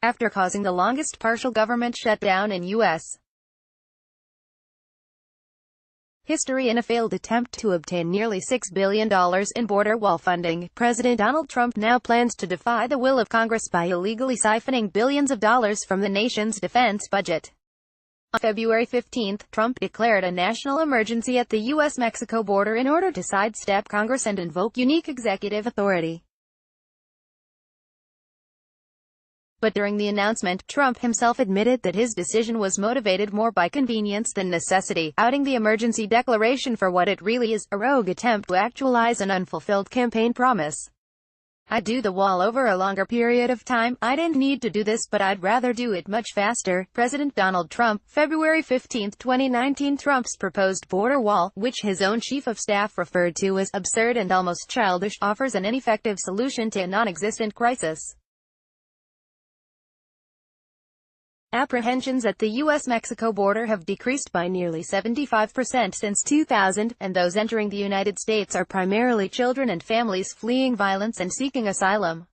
After causing the longest partial government shutdown in U.S. history in a failed attempt to obtain nearly $6 billion in border wall funding, President Donald Trump now plans to defy the will of Congress by illegally siphoning billions of dollars from the nation's defense budget. On February 15, Trump declared a national emergency at the U.S. Mexico border in order to sidestep Congress and invoke unique executive authority. But during the announcement, Trump himself admitted that his decision was motivated more by convenience than necessity, outing the emergency declaration for what it really is, a rogue attempt to actualize an unfulfilled campaign promise. "I'd do the wall over a longer period of time. I didn't need to do this, but I'd rather do it much faster." President Donald Trump, February 15, 2019. Trump's proposed border wall, which his own chief of staff referred to as absurd and almost childish, offers an ineffective solution to a non-existent crisis. Apprehensions at the U.S. Mexico border have decreased by nearly 75% since 2000, and those entering the United States are primarily children and families fleeing violence and seeking asylum.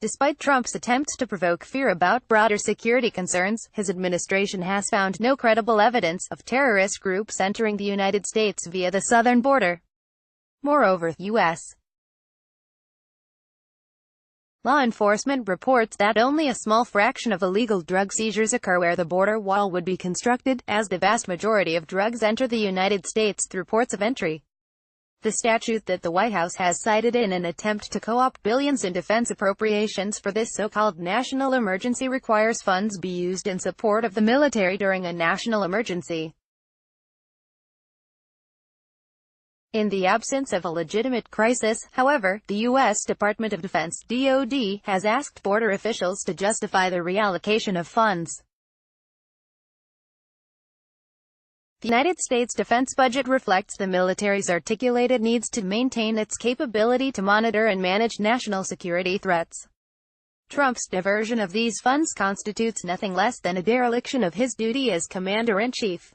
Despite Trump's attempts to provoke fear about broader security concerns, his administration has found no credible evidence of terrorist groups entering the United States via the southern border. Moreover, U.S. law enforcement reports that only a small fraction of illegal drug seizures occur where the border wall would be constructed, as the vast majority of drugs enter the United States through ports of entry. The statute that the White House has cited in an attempt to co-opt billions in defense appropriations for this so-called national emergency requires funds be used in support of the military during a national emergency. In the absence of a legitimate crisis, however, the U.S. Department of Defense (DoD) has asked border officials to justify the reallocation of funds. The United States defense budget reflects the military's articulated needs to maintain its capability to monitor and manage national security threats. Trump's diversion of these funds constitutes nothing less than a dereliction of his duty as Commander-in-Chief.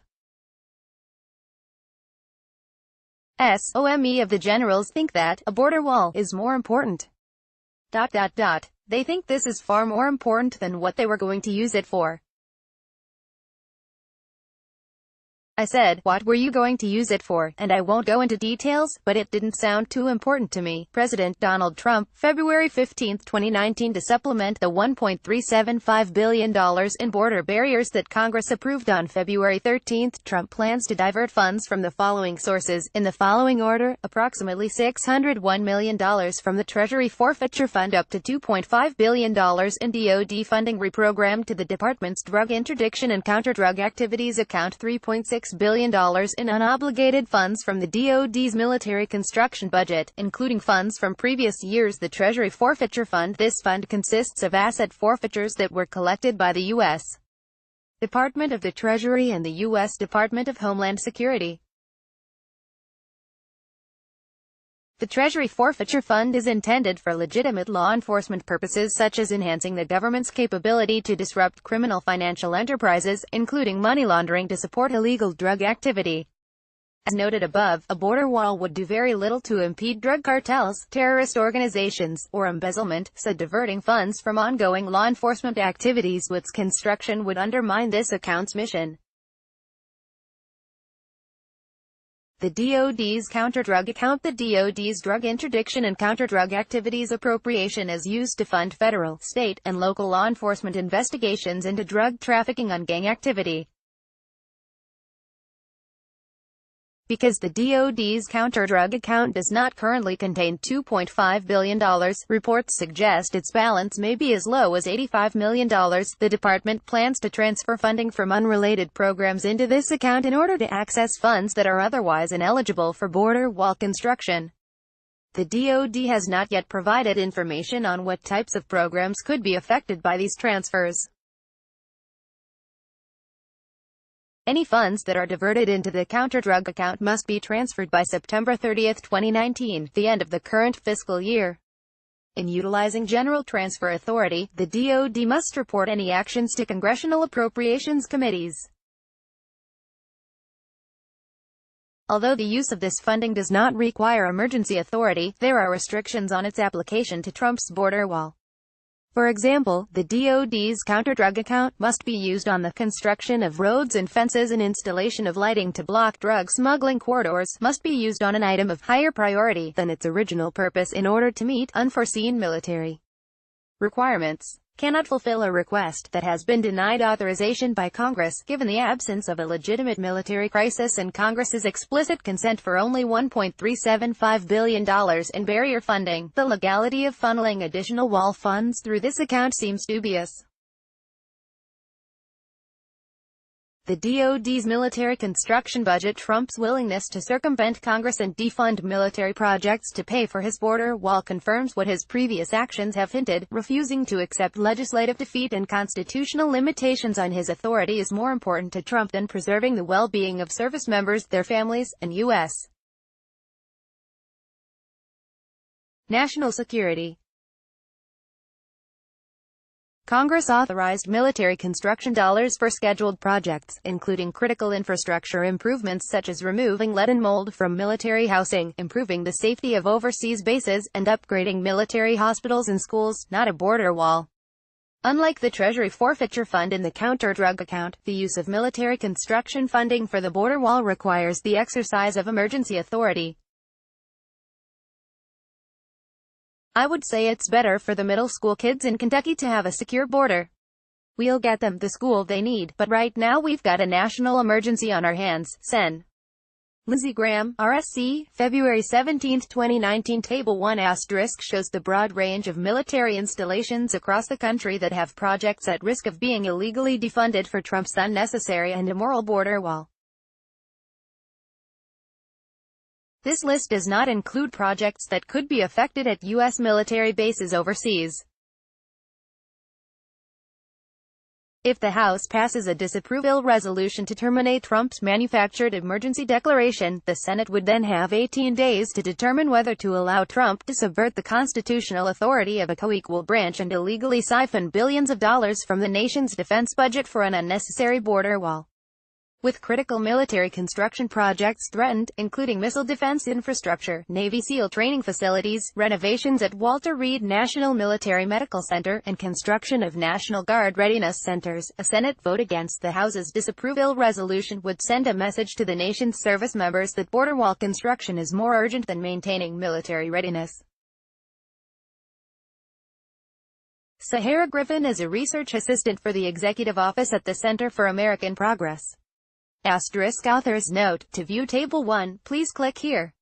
Some of the generals think that a border wall is more important. They think this is far more important than what they were going to use it for. I said, "What were you going to use it for?" And I won't go into details, but it didn't sound too important to me. President Donald Trump, February 15, 2019. To supplement the $1.375 billion in border barriers that Congress approved on February 13, Trump plans to divert funds from the following sources, in the following order: approximately $601 million from the Treasury Forfeiture Fund, up to $2.5 billion in DoD funding reprogrammed to the department's Drug Interdiction and Counter-Drug Activities account, $3.6 billion in unobligated funds from the DoD's military construction budget, including funds from previous years. The Treasury Forfeiture Fund. This fund consists of asset forfeitures that were collected by the U.S. Department of the Treasury and the U.S. Department of Homeland Security. The Treasury Forfeiture Fund is intended for legitimate law enforcement purposes, such as enhancing the government's capability to disrupt criminal financial enterprises, including money laundering to support illegal drug activity. As noted above, a border wall would do very little to impede drug cartels, terrorist organizations, or embezzlement, so diverting funds from ongoing law enforcement activities with its construction would undermine this account's mission. The DoD's counter-drug account. The DoD's Drug Interdiction and Counter-Drug Activities appropriation is used to fund federal, state, and local law enforcement investigations into drug trafficking and gang activity. Because the DoD's counter-drug account does not currently contain $2.5 billion, reports suggest its balance may be as low as $85 million. The department plans to transfer funding from unrelated programs into this account in order to access funds that are otherwise ineligible for border wall construction. The DoD has not yet provided information on what types of programs could be affected by these transfers. Any funds that are diverted into the counter-drug account must be transferred by September 30, 2019, the end of the current fiscal year. In utilizing General Transfer Authority, the DoD must report any actions to congressional appropriations committees. Although the use of this funding does not require emergency authority, there are restrictions on its application to Trump's border wall. For example, the DoD's counter-drug account must be used on the construction of roads and fences, and installation of lighting to block drug smuggling corridors must be used on an item of higher priority than its original purpose in order to meet unforeseen military requirements. Cannot fulfill a request that has been denied authorization by Congress, given the absence of a legitimate military crisis and Congress's explicit consent for only $1.375 billion in barrier funding. The legality of funneling additional wall funds through this account seems dubious. The DoD's military construction budget, Trump's willingness to circumvent Congress and defund military projects to pay for his border wall confirms what his previous actions have hinted. Refusing to accept legislative defeat and constitutional limitations on his authority is more important to Trump than preserving the well-being of service members, their families, and U.S. national security. Congress authorized military construction dollars for scheduled projects, including critical infrastructure improvements such as removing lead and mold from military housing, improving the safety of overseas bases, and upgrading military hospitals and schools, not a border wall. Unlike the Treasury forfeiture fund in the counter-drug account, the use of military construction funding for the border wall requires the exercise of emergency authority. I would say it's better for the middle school kids in Kentucky to have a secure border. We'll get them the school they need, but right now we've got a national emergency on our hands. Sen. Lindsey Graham, RSC, February 17, 2019. Table 1 * shows the broad range of military installations across the country that have projects at risk of being illegally defunded for Trump's unnecessary and immoral border wall. This list does not include projects that could be affected at U.S. military bases overseas. If the House passes a disapproval resolution to terminate Trump's manufactured emergency declaration, the Senate would then have 18 days to determine whether to allow Trump to subvert the constitutional authority of a co-equal branch and illegally siphon billions of dollars from the nation's defense budget for an unnecessary border wall. With critical military construction projects threatened, including missile defense infrastructure, Navy SEAL training facilities, renovations at Walter Reed National Military Medical Center, and construction of National Guard readiness centers, a Senate vote against the House's disapproval resolution would send a message to the nation's service members that border wall construction is more urgent than maintaining military readiness. Sahara Griffin is a research assistant for the Executive Office at the Center for American Progress. * Author's note: to view Table 1, please click here.